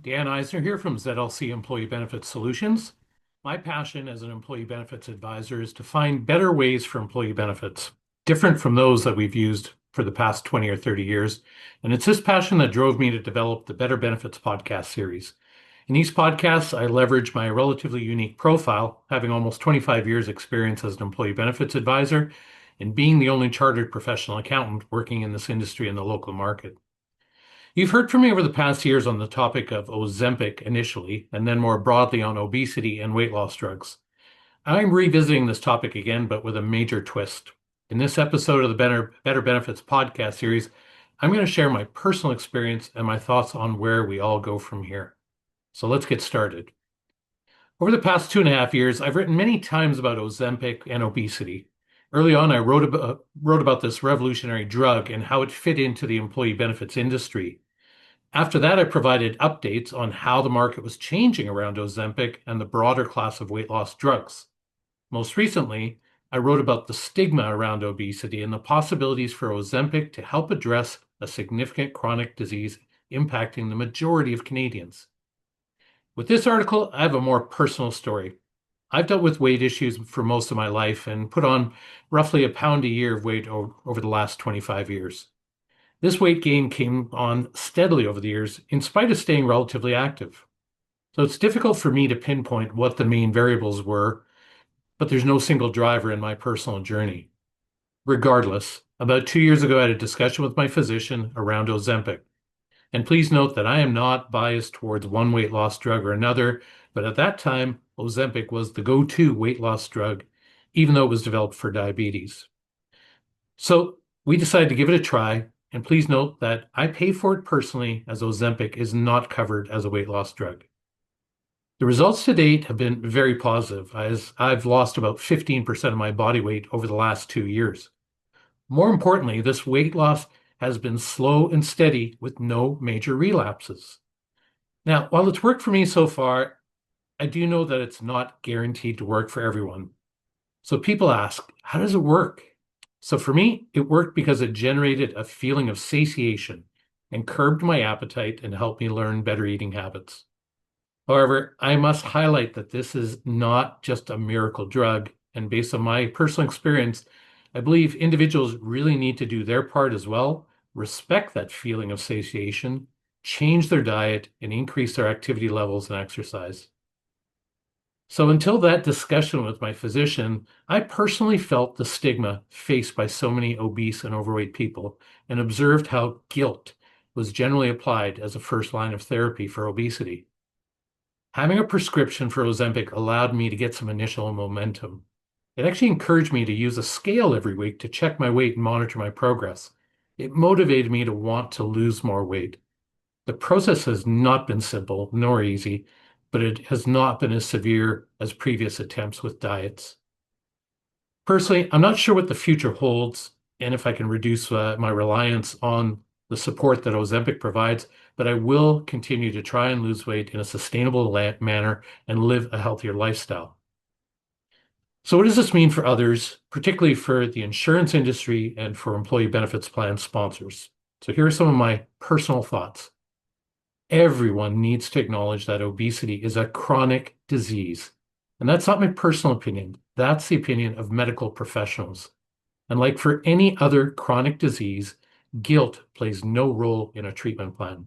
Dan Eisner here from ZLC Employee Benefits Solutions. My passion as an employee benefits advisor is to find better ways for employee benefits, different from those that we've used for the past 20 or 30 years. And it's this passion that drove me to develop the Better Benefits podcast series. In these podcasts, I leverage my relatively unique profile, having almost 25 years experience as an employee benefits advisor and being the only chartered professional accountant working in this industry in the local market. You've heard from me over the past years on the topic of Ozempic initially, and then more broadly on obesity and weight loss drugs. I'm revisiting this topic again, but with a major twist. In this episode of the Better Benefits podcast series, I'm going to share my personal experience and my thoughts on where we all go from here. So let's get started. Over the past 2.5 years, I've written many times about Ozempic and obesity. Early on, I wrote about this revolutionary drug and how it fit into the employee benefits industry. After that, I provided updates on how the market was changing around Ozempic and the broader class of weight loss drugs. Most recently, I wrote about the stigma around obesity and the possibilities for Ozempic to help address a significant chronic disease impacting the majority of Canadians. With this article, I have a more personal story. I've dealt with weight issues for most of my life and put on roughly a pound a year of weight over the last 25 years. This weight gain came on steadily over the years, in spite of staying relatively active. So it's difficult for me to pinpoint what the main variables were, but there's no single driver in my personal journey. Regardless, about 2 years ago, I had a discussion with my physician around Ozempic. And please note that I am not biased towards one weight loss drug or another, but at that time, Ozempic was the go-to weight loss drug, even though it was developed for diabetes. So we decided to give it a try. And please note that I pay for it personally, as Ozempic is not covered as a weight loss drug. The results to date have been very positive, as I've lost about 15% of my body weight over the last 2 years. More importantly, this weight loss has been slow and steady with no major relapses. Now, while it's worked for me so far, I do know that it's not guaranteed to work for everyone. So people ask, how does it work? So for me, it worked because it generated a feeling of satiation and curbed my appetite and helped me learn better eating habits. However, I must highlight that this is not just a miracle drug, and based on my personal experience, I believe individuals really need to do their part as well, respect that feeling of satiation, change their diet, and increase their activity levels and exercise. So until that discussion with my physician, I personally felt the stigma faced by so many obese and overweight people and observed how guilt was generally applied as a first line of therapy for obesity. Having a prescription for Ozempic allowed me to get some initial momentum. It actually encouraged me to use a scale every week to check my weight and monitor my progress. It motivated me to want to lose more weight. The process has not been simple nor easy, but it has not been as severe as previous attempts with diets. Personally, I'm not sure what the future holds and if I can reduce my reliance on the support that Ozempic provides, but I will continue to try and lose weight in a sustainable manner and live a healthier lifestyle. So what does this mean for others, particularly for the insurance industry and for employee benefits plan sponsors? So here are some of my personal thoughts. Everyone needs to acknowledge that obesity is a chronic disease. And that's not my personal opinion. That's the opinion of medical professionals. And like for any other chronic disease, guilt plays no role in a treatment plan.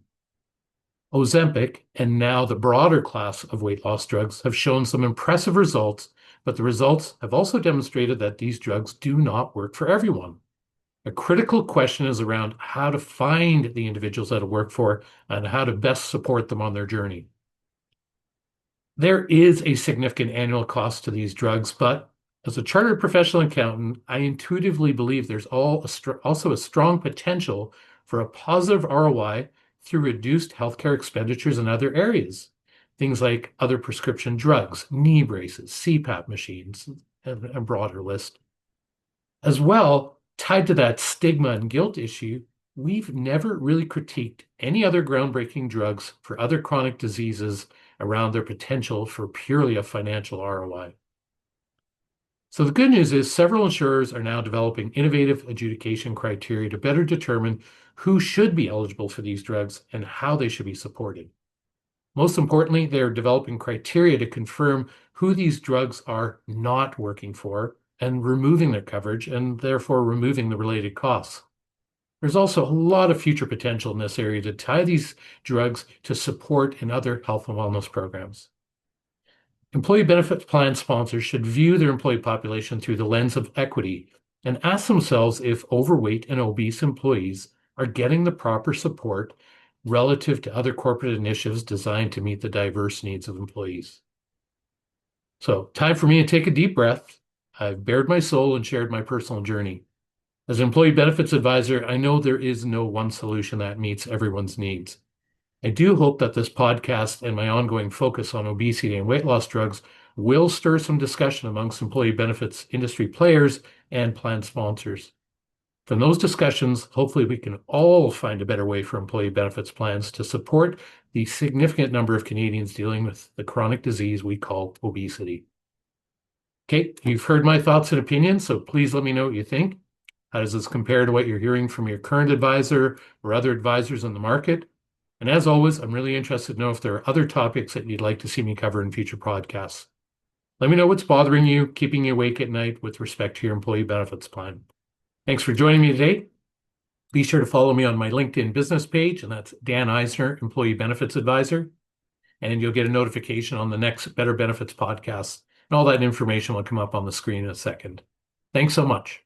Ozempic, and now the broader class of weight loss drugs, have shown some impressive results, but the results have also demonstrated that these drugs do not work for everyone. A critical question is around how to find the individuals that it work for and how to best support them on their journey. There is a significant annual cost to these drugs, but as a chartered professional accountant, I intuitively believe there's also a strong potential for a positive ROI through reduced healthcare expenditures in other areas. Things like other prescription drugs, knee braces, CPAP machines, and a broader list. As well, tied to that stigma and guilt issue, we've never really critiqued any other groundbreaking drugs for other chronic diseases around their potential for purely a financial ROI. So the good news is several insurers are now developing innovative adjudication criteria to better determine who should be eligible for these drugs and how they should be supported. Most importantly, they're developing criteria to confirm who these drugs are not working for and removing their coverage and therefore removing the related costs. There's also a lot of future potential in this area to tie these drugs to support in other health and wellness programs. Employee benefit plan sponsors should view their employee population through the lens of equity and ask themselves if overweight and obese employees are getting the proper support relative to other corporate initiatives designed to meet the diverse needs of employees. So, time for me to take a deep breath. I've bared my soul and shared my personal journey. As an employee benefits advisor, I know there is no one solution that meets everyone's needs. I do hope that this podcast and my ongoing focus on obesity and weight loss drugs will stir some discussion amongst employee benefits industry players and plan sponsors. From those discussions, hopefully we can all find a better way for employee benefits plans to support the significant number of Canadians dealing with the chronic disease we call obesity. Okay, you've heard my thoughts and opinions, so please let me know what you think. How does this compare to what you're hearing from your current advisor or other advisors in the market? And as always, I'm really interested to know if there are other topics that you'd like to see me cover in future podcasts. Let me know what's bothering you, keeping you awake at night with respect to your employee benefits plan. Thanks for joining me today. Be sure to follow me on my LinkedIn business page, and that's Dan Eisner, Employee Benefits Advisor. And you'll get a notification on the next Better Benefits podcast. And all that information will come up on the screen in a second. Thanks so much.